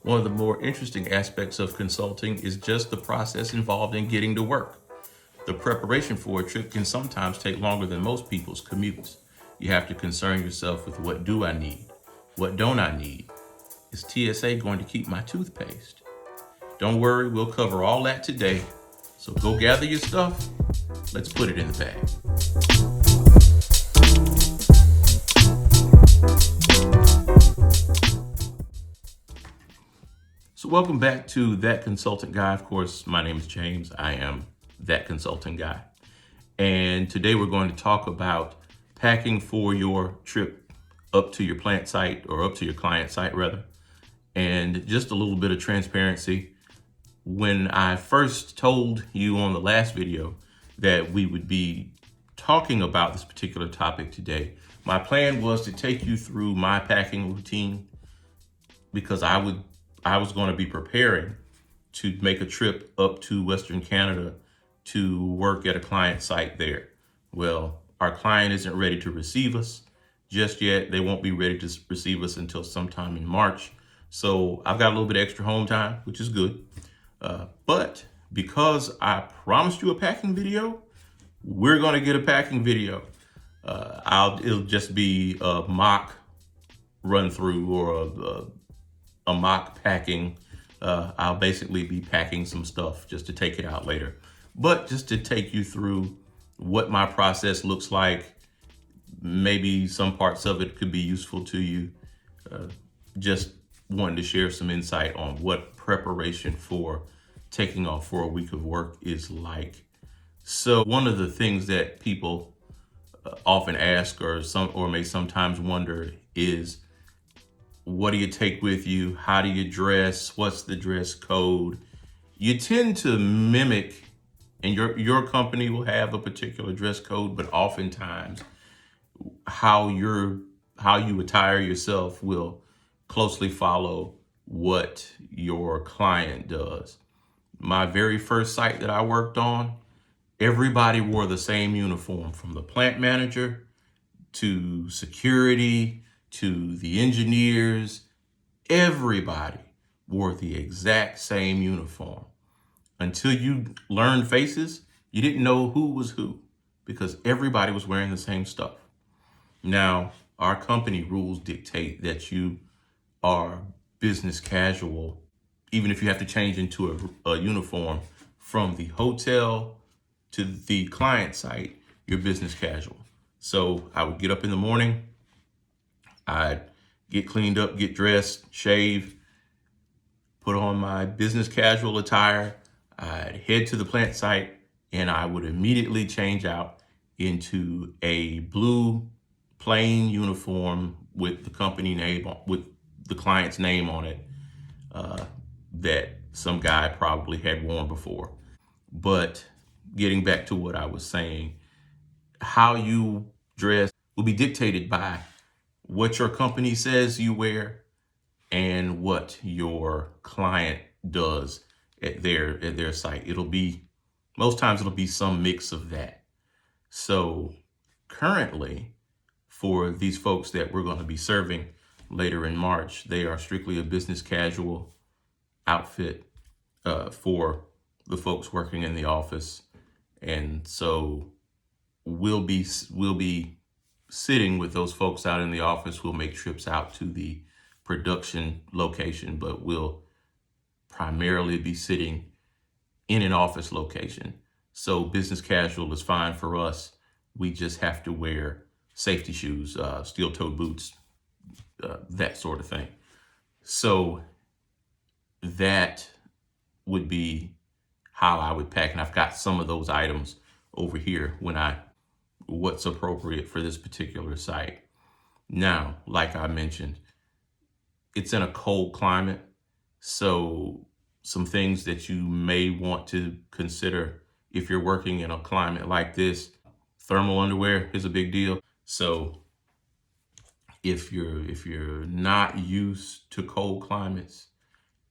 One of the more interesting aspects of consulting is just the process involved in getting to work. The preparation for a trip can sometimes take longer than most people's commutes. You have to concern yourself with what do I need? What don't I need? Is TSA going to keep my toothpaste? Don't worry, we'll cover all that today. So go gather your stuff. Let's put it in the bag. So welcome back to That Consultant Guy. Of course, my name is James. I am That Consultant Guy. And today we're going to talk about packing for your trip up to your plant site, or up to your client site rather. And just a little bit of transparency. When I first told you on the last video that we would be talking about this particular topic today, my plan was to take you through my packing routine, because I was going to be preparing to make a trip up to Western Canada to work at a client site there. Well, our client isn't ready to receive us just yet. They won't be ready to receive us until sometime in March. So I've got a little bit of extra home time, which is good. But because I promised you a packing video, we're going to get a packing video. It'll just be a mock run through, or a mock packing. I'll basically be packing some stuff just to take it out later, but just to take you through what my process looks like. Maybe some parts of it could be useful to you. Just wanted to share some insight on what preparation for taking off for a week of work is like. So one of the things that people often ask, or may sometimes wonder, is what do you take with you? How do you dress? What's the dress code? You tend to mimic, and your company will have a particular dress code, but oftentimes how you attire yourself will closely follow what your client does. My very first site that I worked on, everybody wore the same uniform, from the plant manager to security to the engineers. Everybody wore the exact same uniform. Until you learned faces, you didn't know who was who, because everybody was wearing the same stuff. Now, our company rules dictate that you are business casual, even if you have to change into a uniform from the hotel to the client site, you're business casual. So I would get up in the morning, I'd get cleaned up, get dressed, shave, put on my business casual attire. I'd head to the plant site, and I would immediately change out into a blue plain uniform with the company name, with the client's name on it, that some guy probably had worn before. But getting back to what I was saying, how you dress will be dictated by what your company says you wear and what your client does at their site. Most times it'll be some mix of that. So currently, for these folks that we're going to be serving later in March, they are strictly a business casual outfit for the folks working in the office. And so we'll be sitting with those folks out in the office. We'll make trips out to the production location, but we'll primarily be sitting in an office location. So business casual is fine for us. We just have to wear safety shoes, steel-toed boots, that sort of thing. So that would be how I would pack. And I've got some of those items over here what's appropriate for this particular site. Now, like I mentioned, it's in a cold climate. So some things that you may want to consider if you're working in a climate like this: thermal underwear is a big deal. So if you're not used to cold climates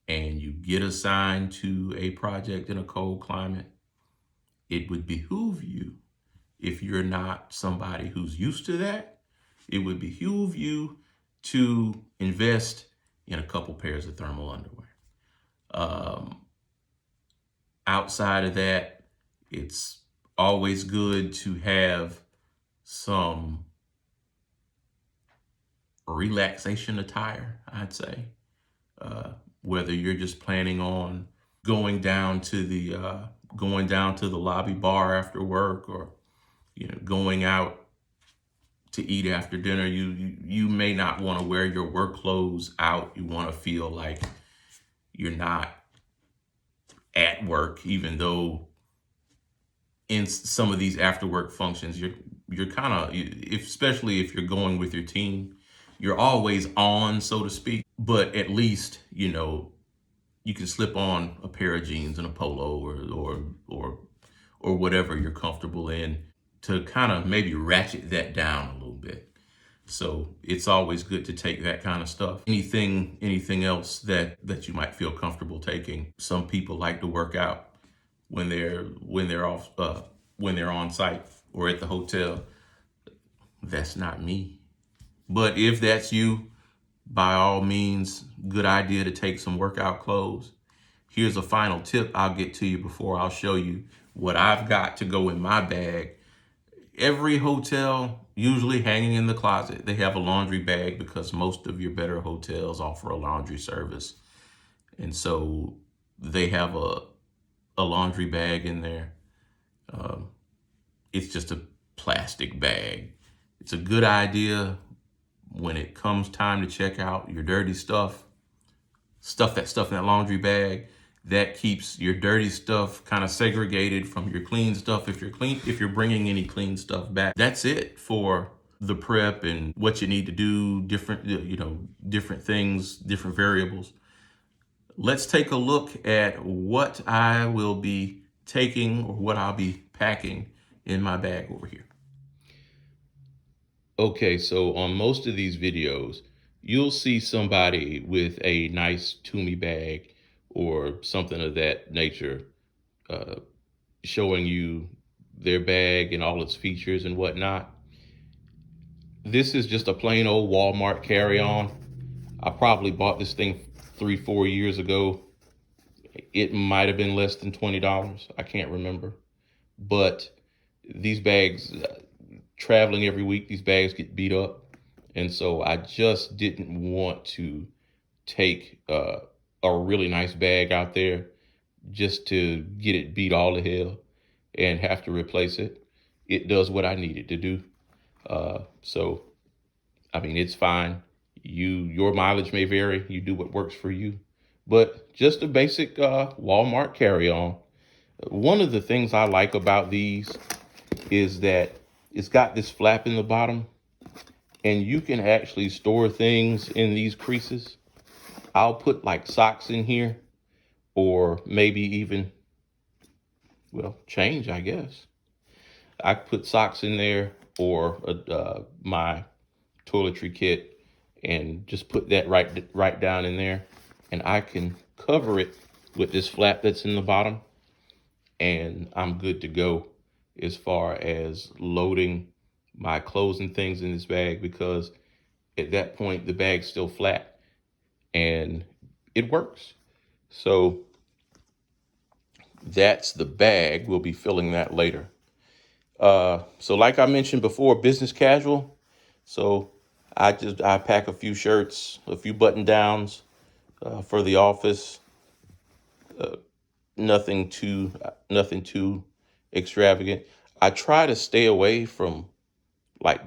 and you get assigned to a project in a cold climate, it would behoove you, if you're not somebody who's used to that, it would behoove you to invest in a couple pairs of thermal underwear. Um, Outside of that, it's always good to have some relaxation attire, I'd say. Whether you're just planning on going down to the lobby bar after work, or going out to eat after dinner, you may not want to wear your work clothes out. You want to feel like you're not at work, even though in some of these after work functions, you're kind of, especially if you're going with your team, you're always on, so to speak. But at least you can slip on a pair of jeans and a polo, or whatever you're comfortable in, to kind of maybe ratchet that down a little bit. So it's always good to take that kind of stuff. Anything else that you might feel comfortable taking. Some people like to work out when they're on site or at the hotel. That's not me. But if that's you, by all means, good idea to take some workout clothes. Here's a final tip I'll get to you before I'll show you what I've got to go in my bag. Every hotel, usually hanging in the closet, they have a laundry bag, because most of your better hotels offer a laundry service. And so they have a laundry bag in there. It's just a plastic bag. It's a good idea when it comes time to check out your dirty stuff in that laundry bag. That keeps your dirty stuff kind of segregated from your clean stuff. If you're bringing any clean stuff back, that's it for the prep and what you need to do, different things, different variables. Let's take a look at what I will be taking, or what I'll be packing in my bag over here. Okay, so on most of these videos, you'll see somebody with a nice Tumi bag or something of that nature, showing you their bag and all its features and whatnot. This is just a plain old Walmart carry-on. I probably bought this thing 3-4 years ago. It might have been less than $20. I can't remember. But these bags, traveling every week, these bags get beat up. And so I just didn't want to take a really nice bag out there just to get it beat all to hell and have to replace it. It does what I need it to do. So, I mean, it's fine. Your mileage may vary. You do what works for you. But just a basic Walmart carry-on. One of the things I like about these is that it's got this flap in the bottom, and you can actually store things in these creases. I'll put like socks in here, or maybe even, change, I guess. I put socks in there, or my toiletry kit, and just put that right down in there, and I can cover it with this flap that's in the bottom, and I'm good to go as far as loading my clothes and things in this bag, because at that point the bag's still flat and it works. So that's the bag. We'll be filling that later. So like I mentioned before, business casual. So I pack a few shirts, a few button downs for the office. Nothing too extravagant. I try to stay away from like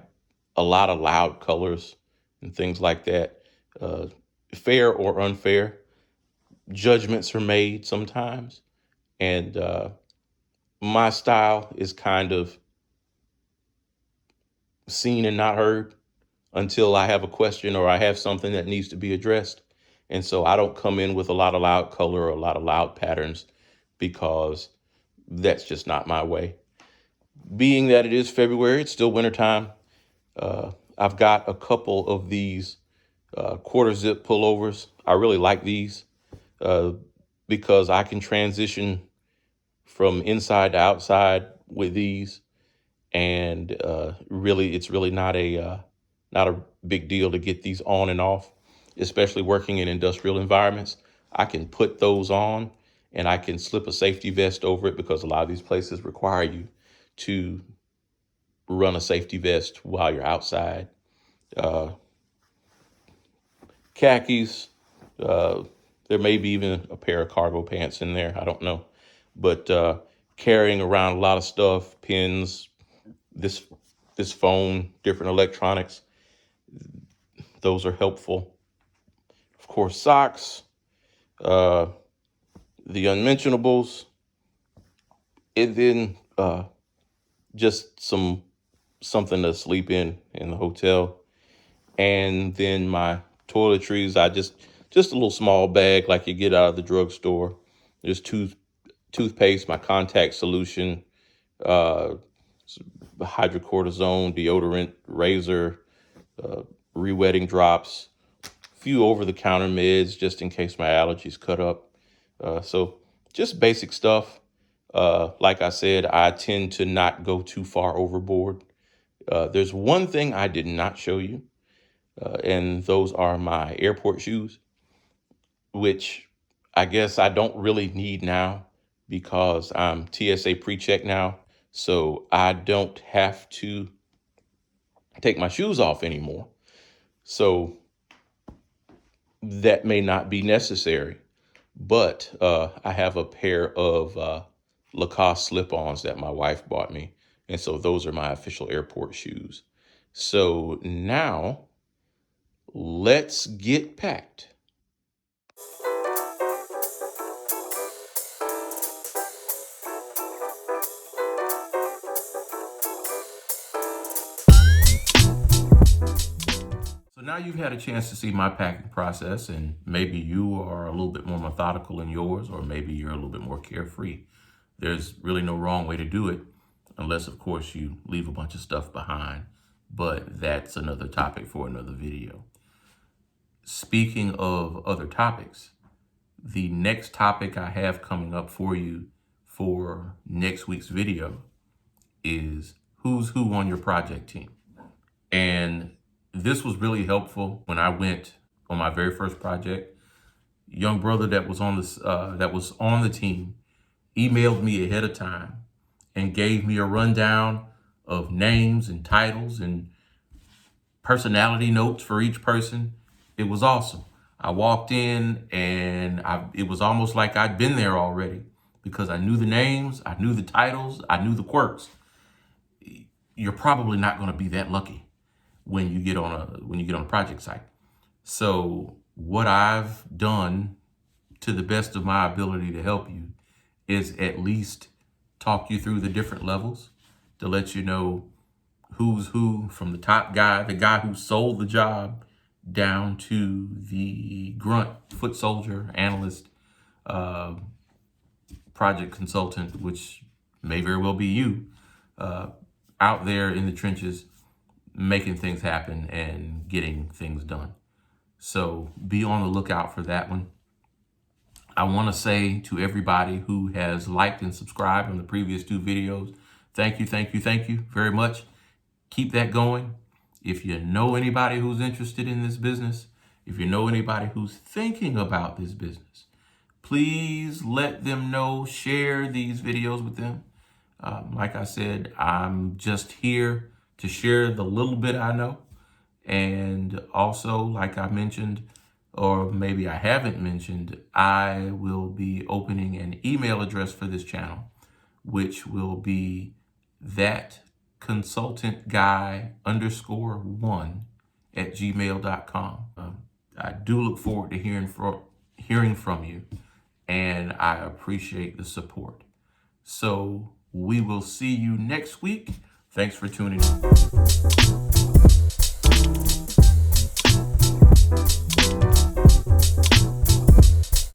a lot of loud colors and things like that. Fair or unfair, judgments are made sometimes, and my style is kind of seen and not heard until I have a question or I have something that needs to be addressed. And so I don't come in with a lot of loud color or a lot of loud patterns, because that's just not my way. Being that it is February, it's still wintertime. I've got a couple of these quarter zip pullovers. I really like these because I can transition from inside to outside with these, and it's really not a big deal to get these on and off, especially working in industrial environments. I can put those on and I can slip a safety vest over it, because a lot of these places require you to run a safety vest while you're outside. Khakis, there may be even a pair of cargo pants in there. I don't know. But carrying around a lot of stuff, pens, this phone, different electronics, those are helpful. Of course, socks, the unmentionables, and then just something to sleep in the hotel. And then my toiletries, I just a little small bag like you get out of the drugstore. There's toothpaste, my contact solution, hydrocortisone, deodorant, razor, re-wetting drops, a few over-the-counter meds just in case my allergies cut up. So just basic stuff. Like I said, I tend to not go too far overboard. There's one thing I did not show you, and those are my airport shoes, which I guess I don't really need now because I'm TSA pre-check now. So I don't have to take my shoes off anymore. So that may not be necessary, but I have a pair of Lacoste slip-ons that my wife bought me. And so those are my official airport shoes. So now let's get packed. So now you've had a chance to see my packing process, and maybe you are a little bit more methodical in yours, or maybe you're a little bit more carefree. There's really no wrong way to do it, unless, of course, you leave a bunch of stuff behind. But that's another topic for another video. Speaking of other topics, the next topic I have coming up for you for next week's video is who's who on your project team. And this was really helpful when I went on my very first project. Young brother that was on the team emailed me ahead of time and gave me a rundown of names and titles and personality notes for each person. It was awesome. I walked in and it was almost like I'd been there already, because I knew the names, I knew the titles, I knew the quirks. You're probably not going to be that lucky when you get on a project site. So what I've done to the best of my ability to help you is at least talk you through the different levels to let you know who's who, from the top guy, the guy who sold the job, down to the grunt, foot soldier, analyst, project consultant, which may very well be you, out there in the trenches, making things happen and getting things done. So be on the lookout for that one. I want to say to everybody who has liked and subscribed on the previous 2 videos, thank you very much. Keep that going. If you know anybody who's interested in this business, if you know anybody who's thinking about this business, please let them know, share these videos with them. Like I said, I'm just here to share the little bit I know. And also, like I mentioned, or maybe I haven't mentioned, I will be opening an email address for this channel, which will be thatconsultantguy_1@gmail.com. I do look forward to hearing from you, and I appreciate the support. So we will see you next week. Thanks for tuning in.